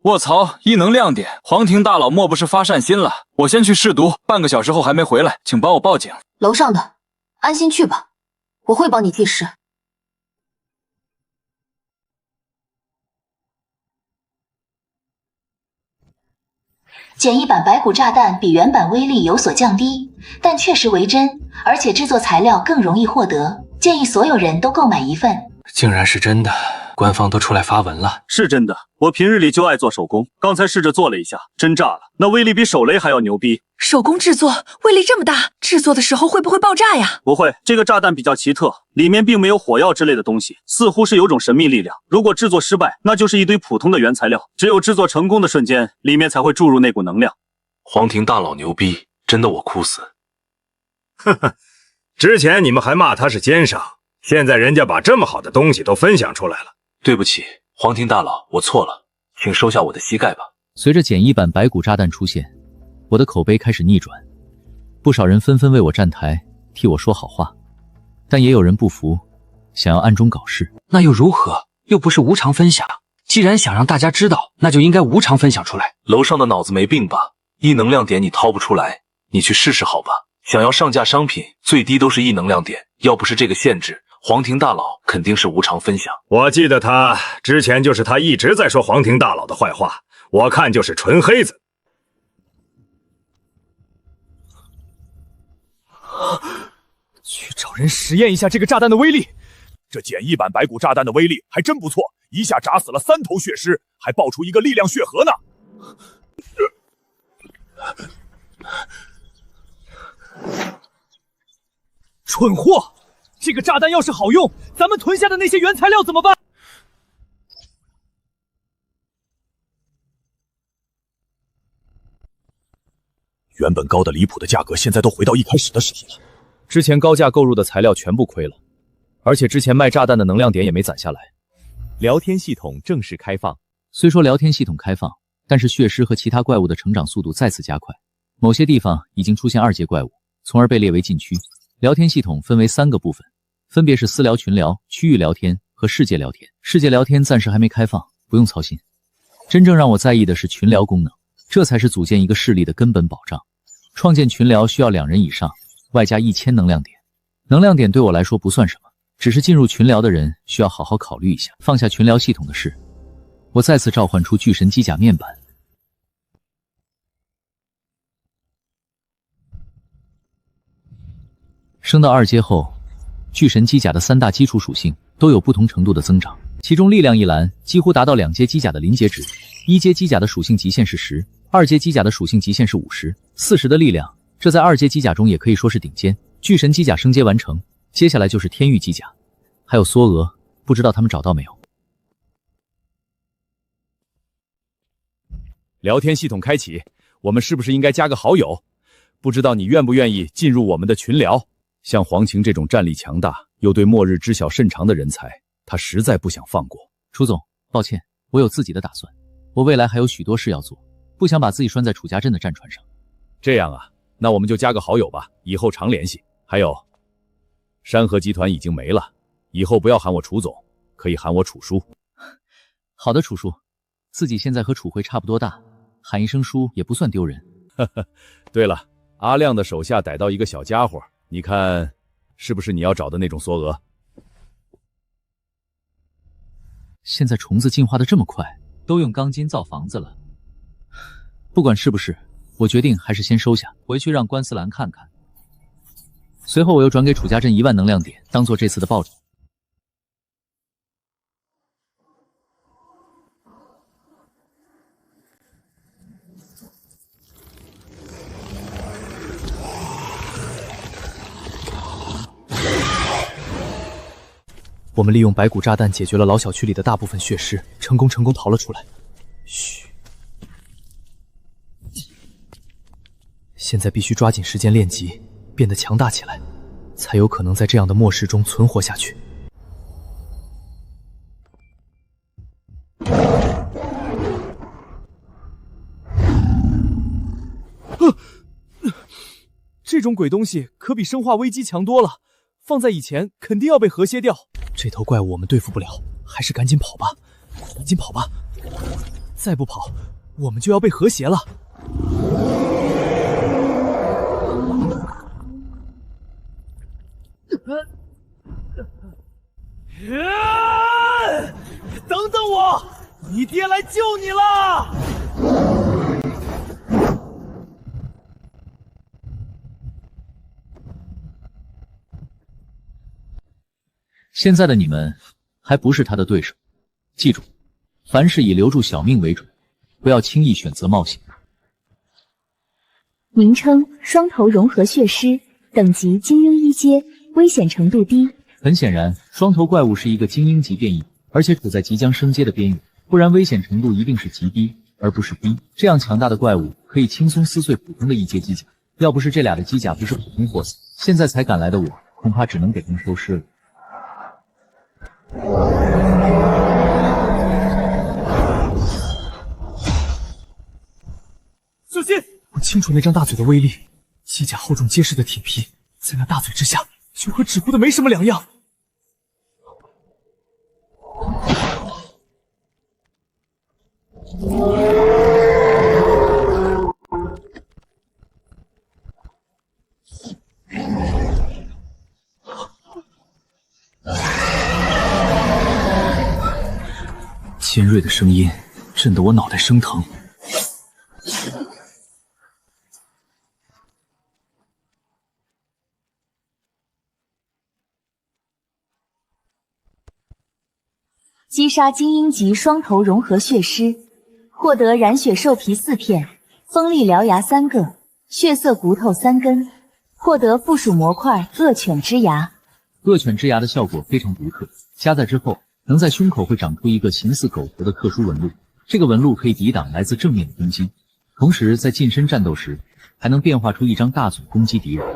卧槽，1能量点，黄庭大佬莫不是发善心了？我先去试毒，半个小时后还没回来，请帮我报警。楼上的，安心去吧，我会帮你替试。简易版白骨炸弹比原版威力有所降低，但确实为真，而且制作材料更容易获得，建议所有人都购买一份。竟然是真的，官方都出来发文了。是真的，我平日里就爱做手工，刚才试着做了一下，真炸了，那威力比手雷还要牛逼。手工制作威力这么大，制作的时候会不会爆炸呀？不会，这个炸弹比较奇特，里面并没有火药之类的东西，似乎是有种神秘力量。如果制作失败，那就是一堆普通的原材料，只有制作成功的瞬间，里面才会注入那股能量。黄庭大佬牛逼，真的我哭死。呵呵，之前你们还骂他是奸商，现在人家把这么好的东西都分享出来了。对不起，黄庭大佬，我错了，请收下我的膝盖吧。随着简易版白骨炸弹出现，我的口碑开始逆转，不少人纷纷为我站台，替我说好话，但也有人不服，想要暗中搞事。那又如何？又不是无偿分享。既然想让大家知道，那就应该无偿分享出来。楼上的脑子没病吧？1能量点你掏不出来，你去试试好吧。想要上架商品，最低都是1能量点，要不是这个限制，黄庭大佬肯定是无偿分享。我记得他之前就是他一直在说黄庭大佬的坏话，我看就是纯黑子。去找人实验一下这个炸弹的威力。这简易版白骨炸弹的威力还真不错，一下炸死了3头血尸，还爆出一个力量血核呢。蠢货！这个炸弹要是好用，咱们囤下的那些原材料怎么办？原本高的离谱的价格，现在都回到一开始的时候了。之前高价购入的材料全部亏了，而且之前卖炸弹的能量点也没攒下来。聊天系统正式开放。虽说聊天系统开放，但是血尸和其他怪物的成长速度再次加快，某些地方已经出现2阶怪物，从而被列为禁区。聊天系统分为3个部分，分别是私聊、群聊、区域聊天和世界聊天。世界聊天暂时还没开放，不用操心。真正让我在意的是群聊功能，这才是组建一个势力的根本保障。创建群聊需要2人以上，外加1000能量点。能量点对我来说不算什么，只是进入群聊的人需要好好考虑一下。放下群聊系统的事，我再次召唤出巨神机甲面板。升到2阶后，巨神机甲的3大基础属性都有不同程度的增长，其中力量一栏几乎达到2阶机甲的临界值。1阶机甲的属性极限是10，2阶机甲的属性极限是50，40的力量，这在2阶机甲中也可以说是顶尖。巨神机甲升阶完成，接下来就是天域机甲，还有梭娥，不知道他们找到没有。聊天系统开启，我们是不是应该加个好友？不知道你愿不愿意进入我们的群聊？像黄晴这种战力强大又对末日知晓甚长的人才，他实在不想放过。楚总，抱歉，我有自己的打算，我未来还有许多事要做，不想把自己拴在楚家镇的战船上。这样啊，那我们就加个好友吧，以后常联系。还有，山河集团已经没了，以后不要喊我楚总，可以喊我楚叔。好的，楚叔，自己现在和楚慧差不多大，喊一声叔也不算丢人。对了，阿亮的手下逮到一个小家伙，你看是不是你要找的那种梭娥？现在虫子进化的这么快，都用钢筋造房子了。不管是不是，我决定还是先收下，回去让关思兰看看。随后我又转给楚家镇1万能量点，当做这次的报酬。我们利用白骨炸弹解决了老小区里的大部分血尸，成功逃了出来。嘘，现在必须抓紧时间练级，变得强大起来，才有可能在这样的末世中存活下去。这种鬼东西可比生化危机强多了，放在以前肯定要被和谐掉。这头怪物我们对付不了，还是赶紧跑吧，赶紧跑吧！再不跑，我们就要被和谐了。等等我，你爹来救你了！现在的你们还不是他的对手，记住，凡事以留住小命为准，不要轻易选择冒险。名称：双头融合血尸，等级：精英1阶，危险程度低。很显然，双头怪物是一个精英级变异，而且处在即将升阶的边缘，不然危险程度一定是极低，而不是低。这样强大的怪物可以轻松撕碎普通的1阶机甲，要不是这俩的机甲不是普通货色，现在才赶来的我，恐怕只能给他们收尸了。小心！我清楚那张大嘴的威力，机甲厚重结实的铁皮，在那大嘴之下，就和纸糊的没什么两样。尖锐的声音震得我脑袋生疼。击杀精英级双头融合血尸，获得染血兽皮4片，锋利獠牙3个，血色骨头3根，获得附属模块恶犬之牙。恶犬之牙的效果非常独特，加在之后，能在胸口会长出一个形似狗头的特殊纹路。这个纹路可以抵挡来自正面的攻击，同时在近身战斗时，还能变化出一张大嘴攻击敌人。